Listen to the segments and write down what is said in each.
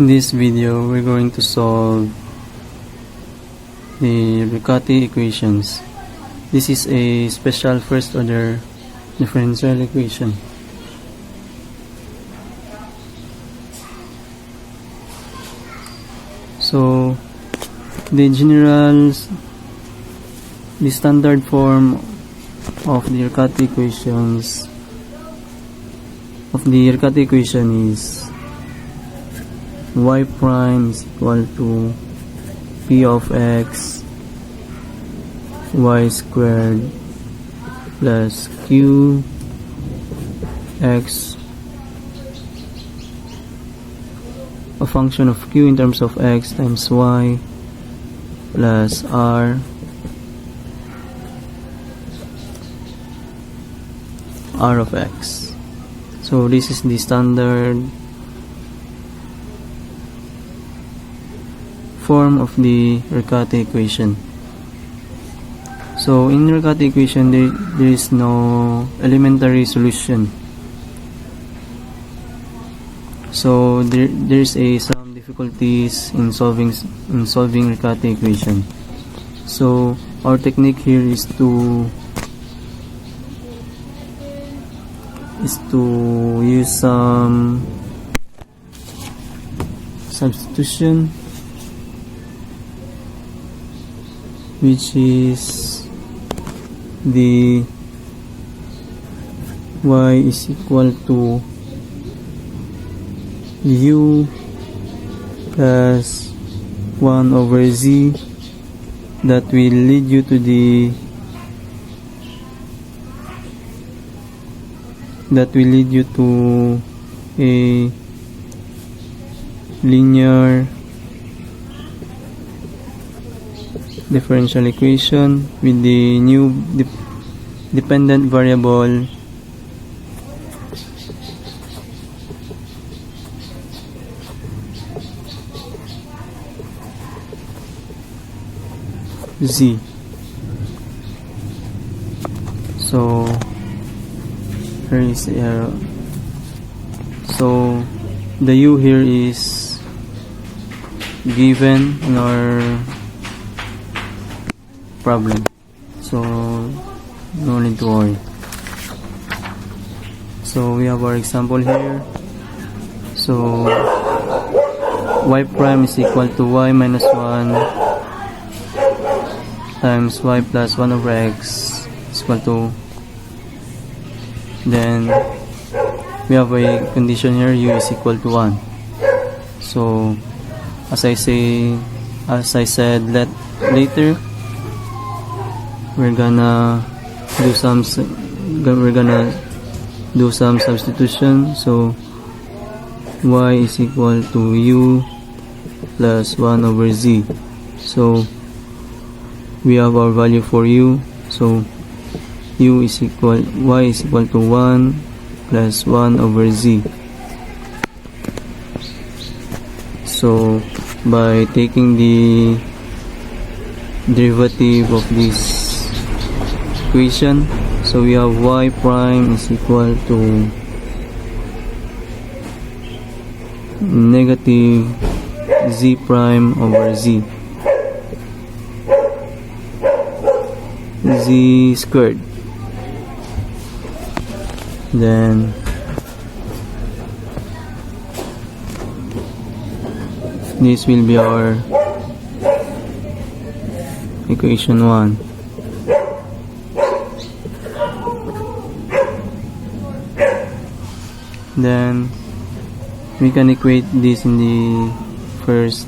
In this video, we're going to solve the Riccati equations. This is a special first order differential equation. So, the standard form of the Riccati equation is y prime is equal to p of x y squared plus q x, a function of q in terms of x times y plus r of x. So this is the standard form of the Riccati equation. So in Riccati equation, there is no elementary solution. So there is some difficulties in solving Riccati equation. So our technique here is to use some substitution, which is the y is equal to u plus 1 over z, that will lead you to a linear differential equation with the new dependent variable z. So here is so the u here is given in our problem, so no need to worry. So we have our example here. So y prime is equal to y minus 1 times y plus 1 over x is equal to, then we have a condition here, u is equal to 1. So as I said later, we're gonna do some substitution. So y is equal to u plus 1 over z. So we have our value for u. So y is equal to 1 plus 1 over z. So by taking the derivative of this equation, so we have y prime is equal to negative z prime over z squared. Then this will be our equation 1. Then we can equate this in the first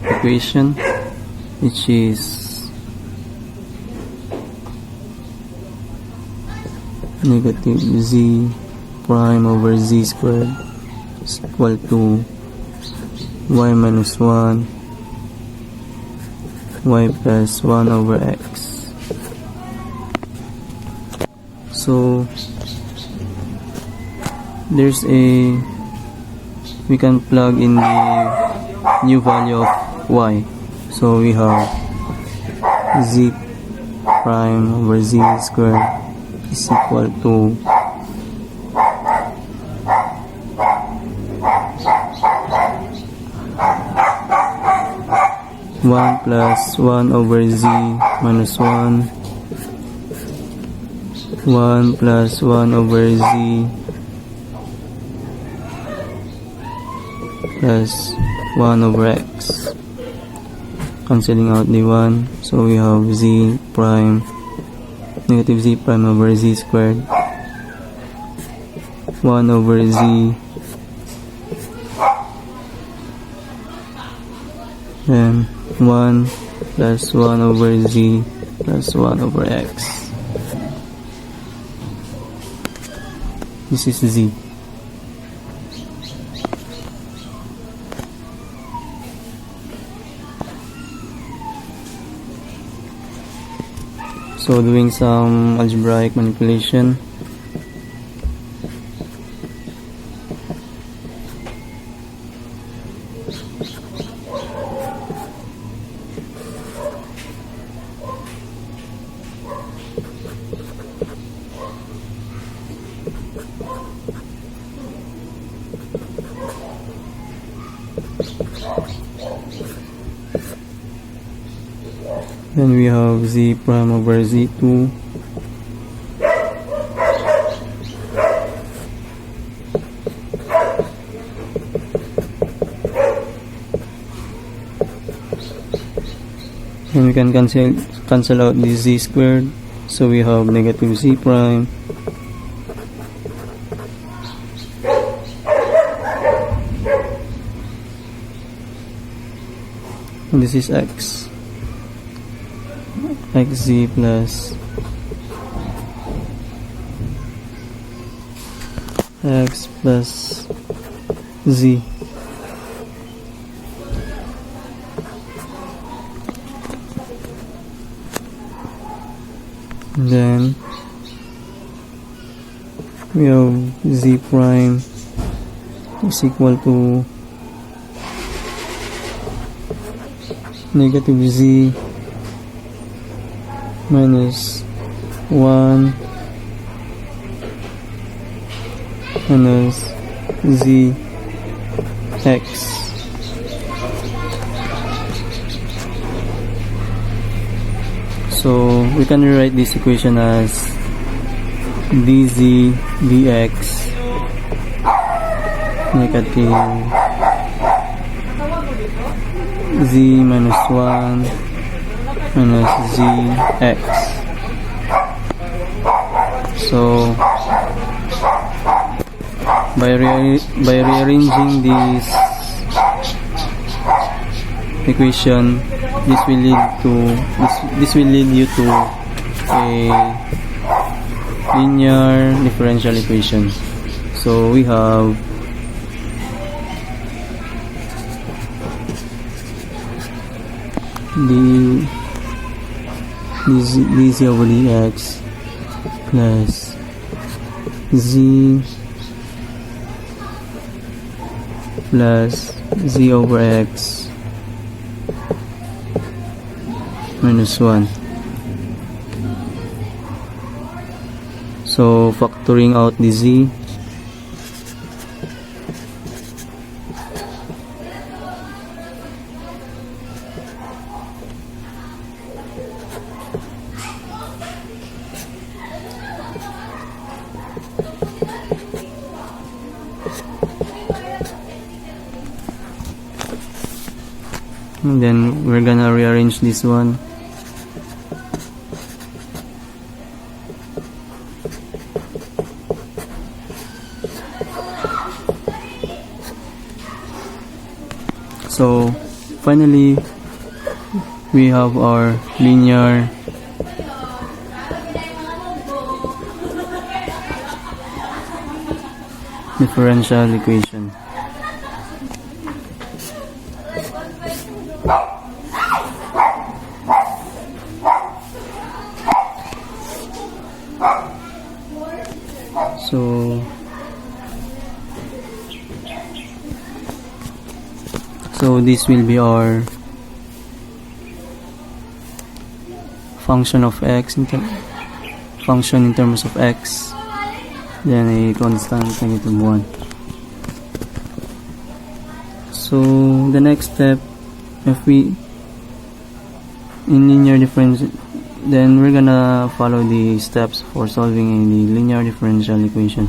equation, which is negative z prime over z squared is equal to y minus 1 y plus 1 over x. So we can plug in the new value of y. So we have z prime over z squared is equal to 1 plus 1 over z minus 1, 1 plus 1 over z plus 1 over x, cancelling out the 1, so we have z prime, negative z prime over z squared, 1 over z, then 1 plus 1 over z plus 1 over x. This is z. So doing some algebraic manipulation, then we have z prime over z2 and we can cancel out the z squared, so we have negative z prime and this is x, xz plus x plus z. Then we have z prime is equal to negative z minus 1 minus z x. So we can rewrite this equation as dz dx negative z minus 1 minus z x. So by rearranging this equation, this will lead you to a linear differential equation. So we have dz over dx plus z plus z over x minus 1. So factoring out the z, and then we're gonna rearrange this one. So finally we have our linear differential equation. So this will be our function of x function in terms of x, then a constant negative 1. So the next step, if we in linear difference, then we're gonna follow the steps for solving the linear differential equation.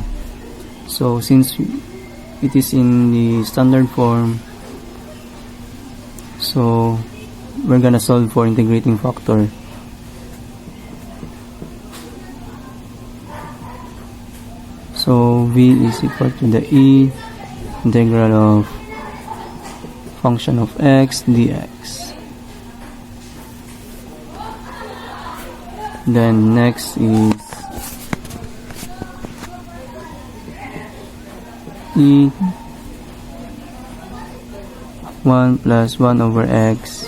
So since it is in the standard form, so we're gonna solve for integrating factor. So v is equal to the integral of function of x dx. Then next is e 1 plus 1 over x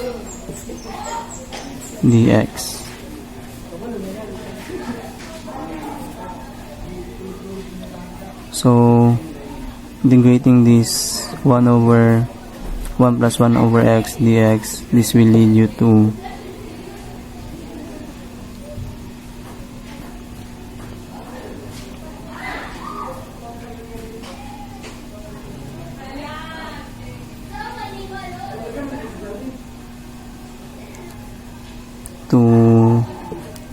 dx. So integrating this 1 plus 1 over x dx, this will lead you to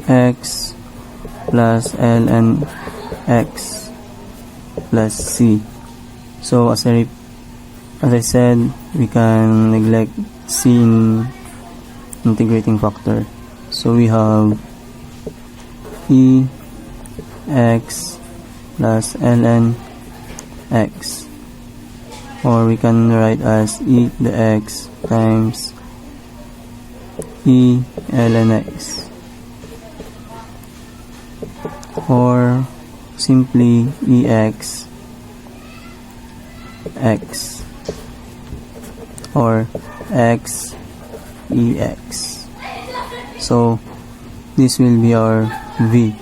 x plus ln x plus c. So as I said, we can neglect c in integrating factor. So we have e x plus ln x, or we can write as e to the x times e ln x, or simply ex x, or x ex. So this will be our v.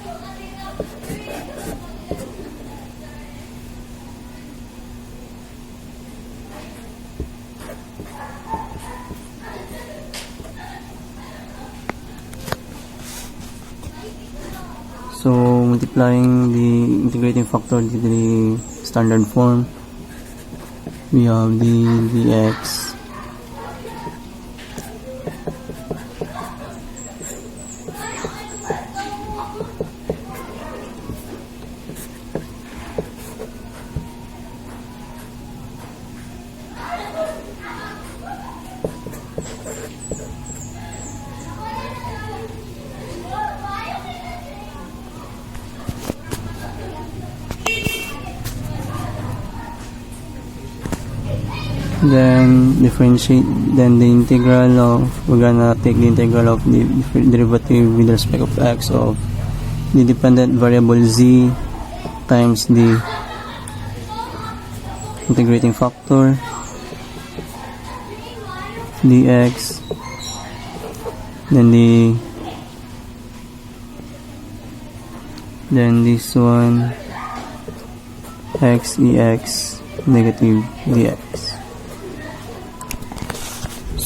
So multiplying the integrating factor to the standard form, we have the dx then differentiate, then the integral of, we're gonna take the integral of the derivative with respect of x of the dependent variable z times the integrating factor dx, then this one x ex negative dx.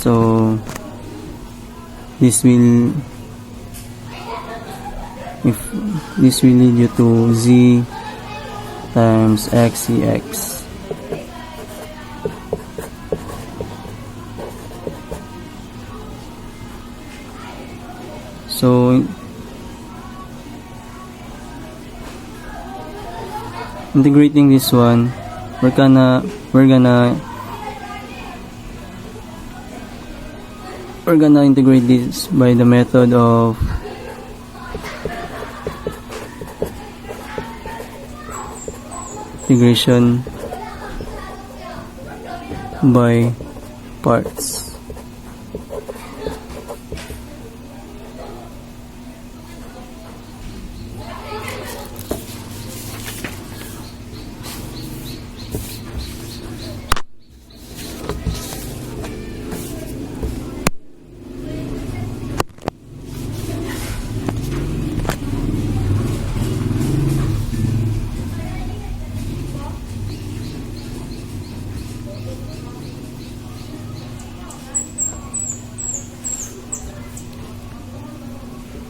So this will lead you to z times x ex. So integrating this one, we're gonna integrate this by the method of integration by parts.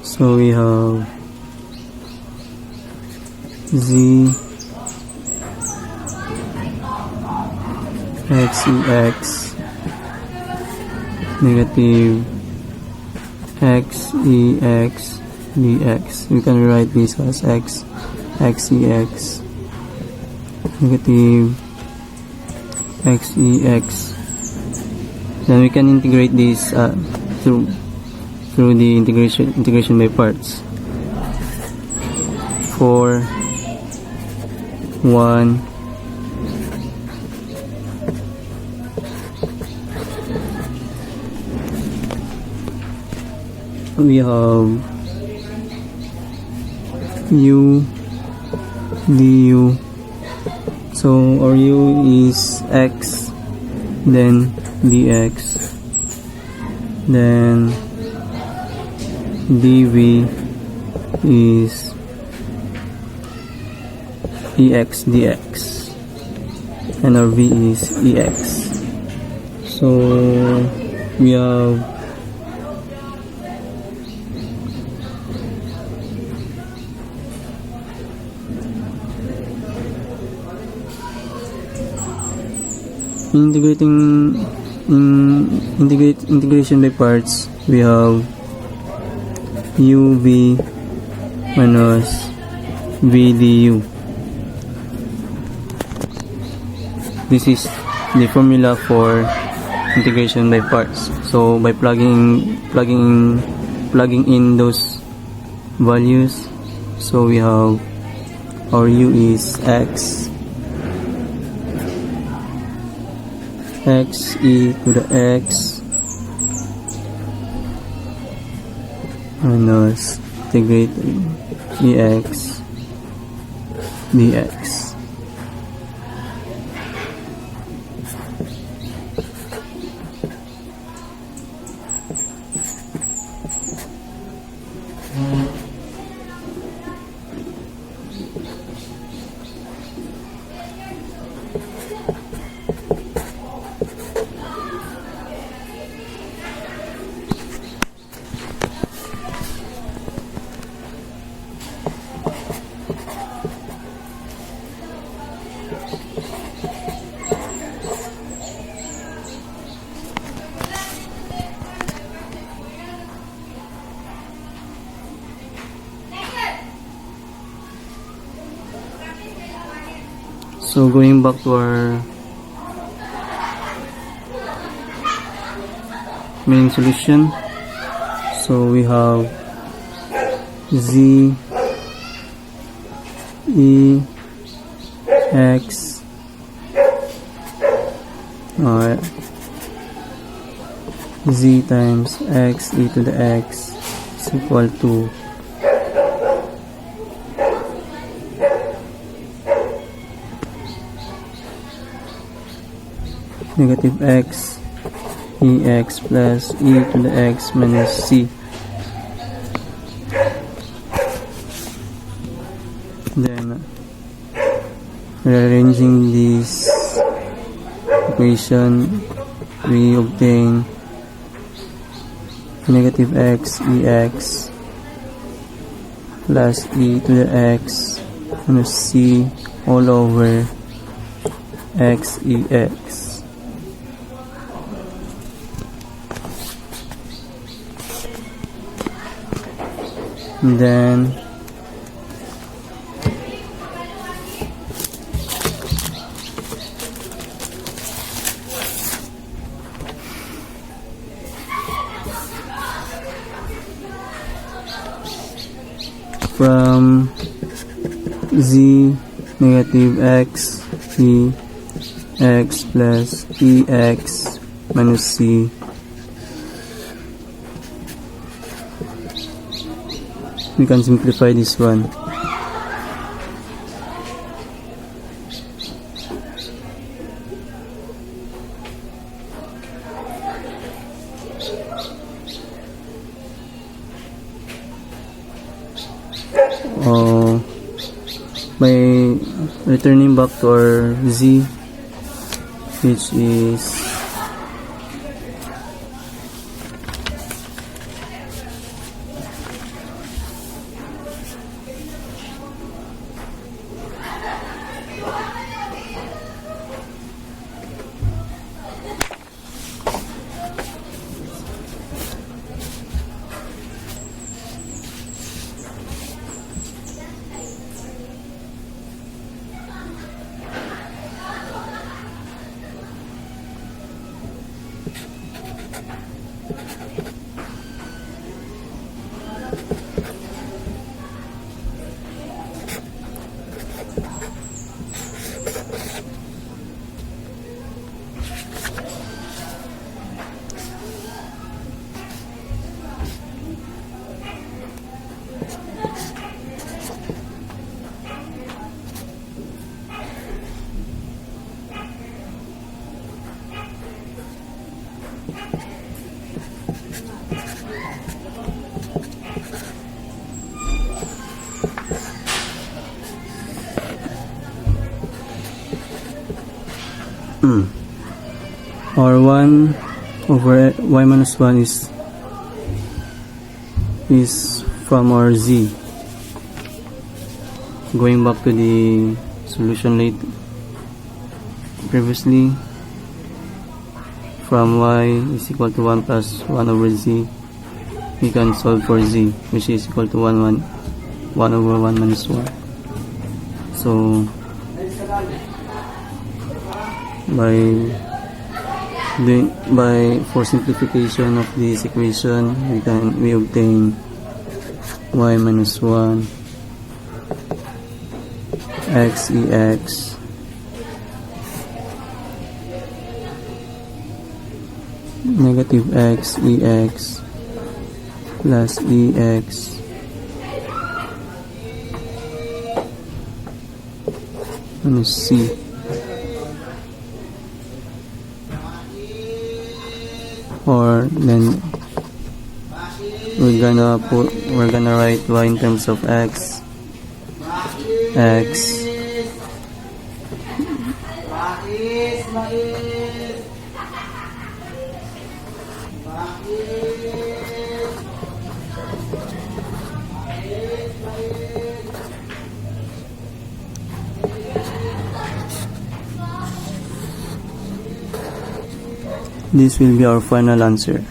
So we have z x ex negative x e x dx. We can rewrite this as x e x negative x e x. Then we can integrate this through the integration by parts. 4 1 we have u du. So our u is x, then dx, then dv is ex dx, and our v is ex. So we have integration by parts. We have uv minus v du. This is the formula for integration by parts. So by plugging in those values, so we have our u is x e to the x minus integrate ex dx. So going back to our main solution, so we have z e x z times x e to the x is equal to negative x ex plus e to the x minus c. Then rearranging this equation, we obtain negative x ex plus e to the x minus c all over x ex. And then from z negative x e x plus ex minus c, we can simplify this one. By returning back to our z, which is Our 1 over y minus 1 is from our z. Going back to the solution previously, from y is equal to 1 plus 1 over z, we can solve for z, which is equal to 1 over 1 minus 1. So for simplification of this equation, we obtain y minus 1 x negative x plus minus c. Or then we're gonna write y in terms of x this will be our final answer.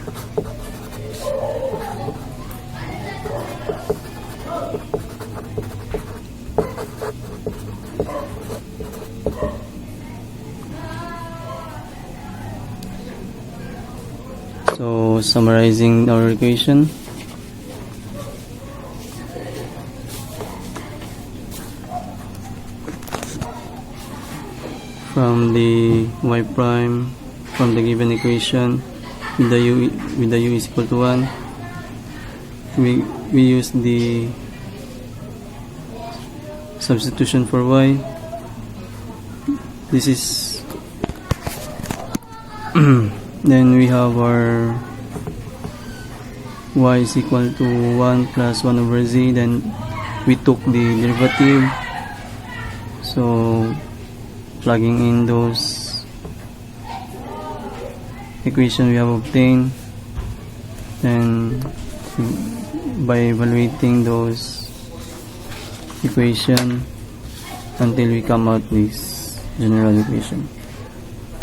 So summarizing our equation, from the y prime from the given equation with the u is equal to 1, we use the substitution for y. This is then we have our y is equal to 1 plus 1 over z, then we took the derivative, so plugging in those equation we have obtained, then by evaluating those equation until we come out with general equation.